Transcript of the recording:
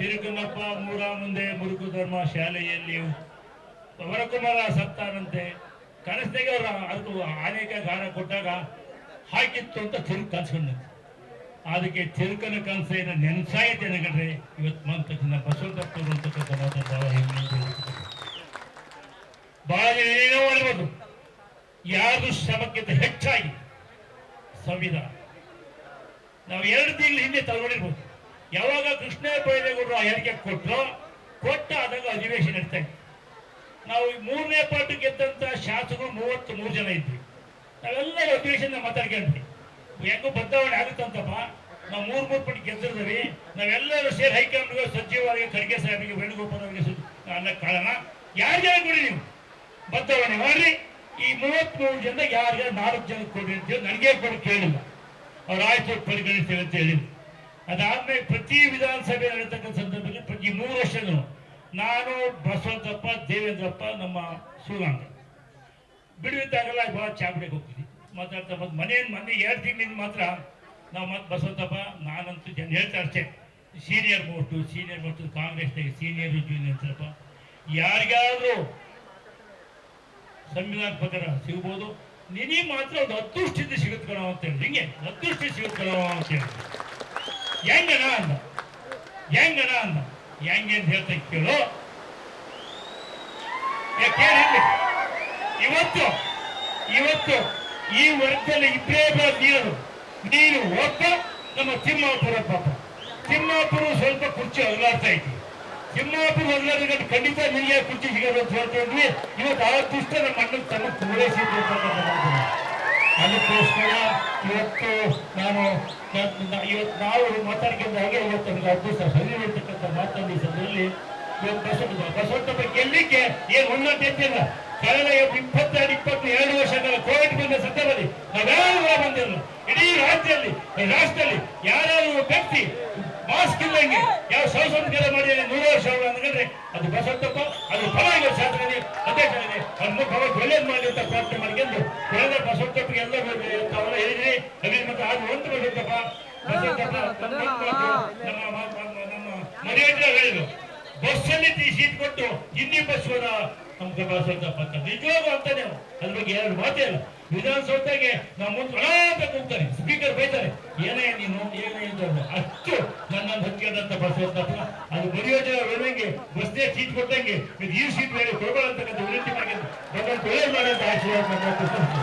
ತಿರುಕನಪ್ಪ ಮೂರ ಮುಂದೆ ಮುರುಕು ಧರ್ಮ ಶಾಲೆಯಲ್ಲಿ ವರಕುಮಾರ ಸತ್ತಾನಂತೆ ಕನಸಿನಾಗ ಅವರು ಅದಕ್ಕೂ ಅನೇಕ ಗಾನ ಕೊಟ್ಟಾಗ ಹಾಕಿತ್ತು ಅಂತ ತಿರುಗಿ ಕನ್ಸ್ಕೊಂಡಂತೆ. ಅದಕ್ಕೆ ತಿರುಕನ ಕನಸೇನ ನೆನಸಾಯಿತೆ ನನಗಂಡ್ರೆ ಇವತ್ತು ಮಂತ್ರಿನ ಬಸವದತ್ತವರು ಅಂತಕ್ಕಂಥ ಮಾತು ಬಹಳ ಹೆಮ್ಮೆ. ಬಹಳ ಏನೇನೋ ಹೇಳ್ಬೋದು, ಯಾರು ಶ್ರಮಕ್ಕಿಂತ ಹೆಚ್ಚಾಗಿ ಸಂವಿಧಾನ ನಾವು 2 ತಿಂಗಳ ಹಿಂದೆ ತಗೊಂಡಿರ್ಬೋದು. ಯಾವಾಗ ಕೃಷ್ಣ ಬೈರೇಗೌಡರು ಆ ಹೇಳಿಕೆ ಕೊಟ್ಟಾದಾಗ ಅಧಿವೇಶನ ನಡೀತಾ ಇತ್ತು. ನಾವು 3ನೇ ಪಾಠ ಗೆದ್ದಂತ ಶಾಸಕರು 33 ಜನ ಇದ್ವಿ. ನಾವೆಲ್ಲ ಅಧಿವೇಶನ ಮಾತಾಡ್ಕೊಂಡ್ವಿ, ಹೆಂಗೋ ಬದಲಾವಣೆ ಆಗುತ್ತಂತಪ್ಪ, ನಾವು 3 ಪಟ್ಟು ಗೆದ್ದಿರ್ತೀವಿ, ನಾವೆಲ್ಲರೂ ಸೇರಿ ಹೈಕಮಾಂಡ್ಗೆ ಸಚಿವರಿಗೆ ಖರ್ಗೆ ಸಾಹೇಬರಿಗೆ ವೇಣುಗೋಪಾಲ್ ಅವರಿಗೆ ಅನ್ನಕ್ಕೆ ಕಾರಣ ಯಾರ್ಯಾರು ಕೊಡಿ, ನೀವು ಬದಲಾವಣೆ ಮಾಡ್ರಿ, ಈ 33 ಜನ ಯಾರ್ಯಾರು 4 ಜನ ಕೊಡಿ ಅಂತ ನನಗೆ ಕೊಡಿ ಕೇಳಿಲ್ಲ, ಅವ್ರು ಆಯ್ತು ಪರಿಗಣಿಸ್ತೇವೆ ಅಂತ ಹೇಳಿದ್ರು. ಅದಾದ್ಮೇಲೆ ಪ್ರತಿ ವಿಧಾನಸಭೆ ನಡೀತಕ್ಕಂಥ ಸಂದರ್ಭದಲ್ಲಿ ಪ್ರತಿ 3 ವರ್ಷಗಳು ನಾನು, ಬಸವಂತಪ್ಪ, ದೇವೇಂದ್ರಪ್ಪ, ನಮ್ಮ ಶಿವಗಂಗ ಬಿಡುವಿದ್ದಾಗಲ್ಲ ಬಹಳ ಚಾಪಡಿಗೆ ಹೋಗ್ತೀವಿ ಮಾತಾಡ್ತಾ ಬಂದು ಮೊನ್ನೆ 2 ತಿಂಗಳಿಂದ ಮಾತ್ರ ನಾವು ಮತ್ತೆ ಬಸವಂತಪ್ಪ ನಾನಂತೂ ಜನ ಹೇಳ್ತಾ ಅಷ್ಟೇ, ಸೀನಿಯರ್ ಮೋಸ್ಟು ಕಾಂಗ್ರೆಸ್ನಾಗ ಸೀನಿಯರ್ ಜೂನಿಯರ್ ಅಂತಪ್ಪ, ಯಾರಿಗಾದ್ರೂ ಸಂವಿಧಾನ ಪ್ರಕಾರ ಸಿಗ್ಬೋದು, ನಿನಗೆ ಮಾತ್ರ ಒಂದು 10 ಸ್ಥಿತಿ ಸಿಗುತ್ತೋ ಅಂತ ಹೇಳಿ, ಹಿಂಗೆ 10 ಸ್ಥಿತಿ ಸಿಗುತ್ತೋ ಅಂತ ಹೇಳಿ ಹೆಂಗಣ ಅಂದ ಹೆಂಗೆ ಅಂತ ಹೇಳ್ತಾ ಕೇಳು. ಇವತ್ತು ಈ ವರ್ಗದಲ್ಲಿ ಇಬ್ಬರೇ ನೀನು ಒಬ್ಬ ನಮ್ಮ ತಿಮ್ಮಾಪುರ, ಪಾಪ ತಿಮ್ಮಾಪುರ ಸ್ವಲ್ಪ ಕುರ್ಚಿ ಅಗಲಾಡ್ತಾ ಇದ್ವಿ, ತಿಮ್ಮಾಪುರ ಅಗಲಾಡಿದ್ರೆ ಖಂಡಿತ ನಿಮಗೆ ಕುರ್ಚಿ ಸಿಗೋದು ಅಂತ ಹೇಳ್ತಿದ್ವಿ. ಇವತ್ತು ಆ ದುಷ್ಟ ನಮ್ಮ ಅಣ್ಣನ ತಮ್ಮ ಪೂರೈಸಿದ್ರು. ಅದಕ್ಕೋಸ್ಕರ ಇವತ್ತು ನಾವು ಮಾತಾಡ್ಕೊಂಡಾಗ ಇವತ್ತು ನಮ್ಗೆ ಅದ್ಭುತ ಸರಿಯಿರ್ತಕ್ಕಂಥ ಮಾತನಾಡಿ ಸಂದರ್ಭದಲ್ಲಿ ಬಸವಣ್ಣಪ್ಪ ಗೆಲ್ಲಿಕ್ಕೆ ಏನು ಉನ್ನತ ಎತ್ತಿಲ್ಲ. ಕಳೆದ 22 ವರ್ಷಗಳ ಕೋವಿಡ್ ಬಂದ ಸಂದರ್ಭದಲ್ಲಿ ನಾವ್ಯಾರು ಬಂದಿರಲ್ಲ. ಇಡೀ ರಾಷ್ಟ್ರದಲ್ಲಿ ಯಾರಾದ್ರೂ ವ್ಯಕ್ತಿ ಮಾಸ್ಕ್ ಇಲ್ಲಂಗೆ ಯಾವ ಕೆಲಸ ಮಾಡಿದ್ರೆ 100 ವರ್ಷ ಅಂದ್ಕೊಂಡ್ರೆ ಅದು ಬಸವಣ್ಣಪ್ಪ, ಅದು ಪರವಾಗಿ ಶಾಸಕರಿಗೆ ಅಧ್ಯಕ್ಷರಿಗೆ ಅವ್ರ ಒಳ್ಳೇದು ಮಾಡಲಿ ಅಂತ ಪ್ರಾರ್ಥನೆ ಮಾಡ್ಕೊಂಡು ಕಳೆದ ಬಸವಣ್ಣಪ್ಪಗೆ ಎಲ್ಲ ಅವರ ಹೇಳಿದ್ರಿ ಅಭಿಮತ ಅದು ಒಂದು ಬಸವಣ್ಣಪ್ಪ ನಮ್ಮ ಮರ್ಯಾದೆ ಹೇಳಿದ್ರು, ಬಸ್ಸಲ್ಲಿ ಸೀಟ್ ಕೊಟ್ಟು ಹಿಂದಿ ಬಸ್ ಹೋದ ನಮ್ಗೆ ಬಸವಣ್ಣಪ್ಪ ಅಂತ ನಿಜವಾಗೂ ಅಂತಾನೆ. ಅದ್ರ ಬಗ್ಗೆ 2 ಮಾತೇ ಇಲ್ಲ. ವಿಧಾನಸೌಧಗೆ ನಾವು ಮುಂದೆ ಹೋಗ್ತಾರೆ, ಸ್ಪೀಕರ್ ಬೈತಾರೆ, ಏನೇ ನೀನು ಅಷ್ಟು ನನ್ನನ್ನು ಹಚ್ಕೊಂಡಂತ ಬಸವಣ್ಣಪ್ಪ. ಅದು ಮರ್ಯಾದೆ ಹೇಳಂಗೆ ಬಸ್ನೇ ಸೀಟ್ ಕೊಟ್ಟಂಗೆ ಈ ಸೀಟ್ ಬೇರೆ ಕೊಡಬಾರಂತಕ್ಕಂಥ ವಿನಂತಿ ಮಾಡಿದ್ದು ಭಗವಂತ ಒಳ್ಳೆ ಮಾಡೋಂಥ ಆಶೀರ್ವಾದ.